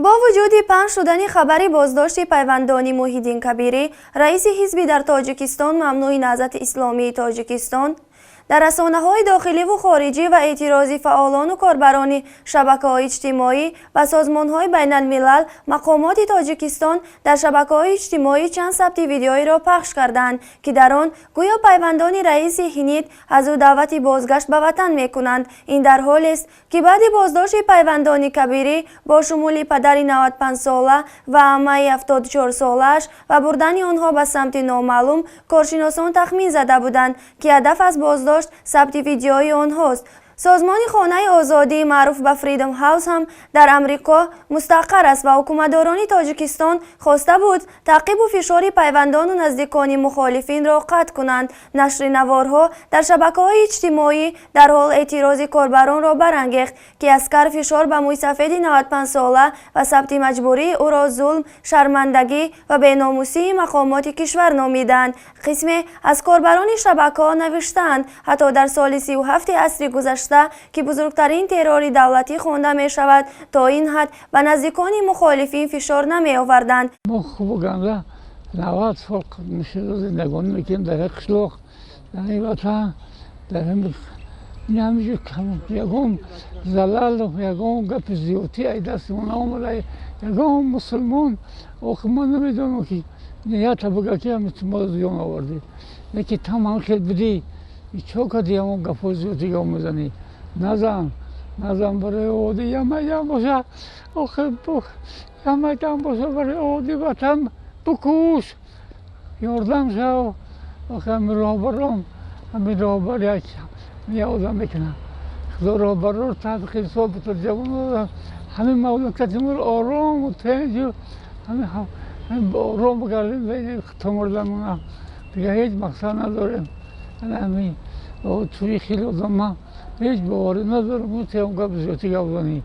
با وجود پخش شدن خبر بازداشت پیوندانی محیدین کبیری، رئیس حزبی در تاجیکستان ممنوع نهضت اسلامی تاجیکستان، در رسانه‌های داخلی و خارجی و اعتراضی فعالان و کاربران شبکه‌های اجتماعی و سازمان‌های بین الملل مقامات تاجیکستان در شبکه‌های اجتماعی چند ثبت ویدیویی را پخش کردند که در آن گویا پیوندان رئیس ḵNIT از او دعوت بازگشت به وطن می‌کنند. این در حال است که بعد بازداشت پیوندان کبیری با شمول پدر 95 ساله و عمه 74 سالش و بردن آنها به سمت نامعلوم، کارشناسان تخمین زده بودند که هدف از بازداشت ثبت ویدیوی آنهاست. سازمان خانه آزادی معروف به فریدم هاوس هم در امریکا مستقر است و حکومتداران تاجیکستان خواسته بود تعقیب و فشار پیوندان و نزدیکان مخالفین را قطع کنند. نشر نوارها در شبکه‌های اجتماعی در حال اعتراض کاربران را برانگیخت که اسکر فشار به موی سفید 95 ساله و ثبت مجبوری او را ظلم، شرمندگی و بیناموسی مقامات کشور نامیدند. قسمی از کاربران شبکه‌ها نوشتند حتی در سال 37 عصر گذشته که بزرگترین ترور دولتی خوانده می شود، تا این حد به نزدیکان مخالفین فشار نمی آوردند. ما خوب گنده 90 سال میشه زندگانی میکنیم در یک قشلاق، در این وطن، در همیشه یکم زلال و یکم گپ زیوتی ای دستمون آمده، یکم مسلمان آخه ما نمیدونم که نیت بگه که همیشه ما زیان آوردی یکی تمام خیلی بدی چوکا دیگه گپ زیوتی گم میزنی نزن برای عودی یمه باشه آخه یمه باشه برای عودی وطن بکوش یاردم شو آخه همین راه بر یک میادم میکنم خدا راه بر رو تحت حساب بطور جوان دادم همین مملکتمون رو آرام و تنج و همین آرام بگردیم بین تمردمون دیگه هیچ مقصد نداریم. همین توی خیلی آدم من هیچ باوری ندارم اون تیم که بزرگی گفتنی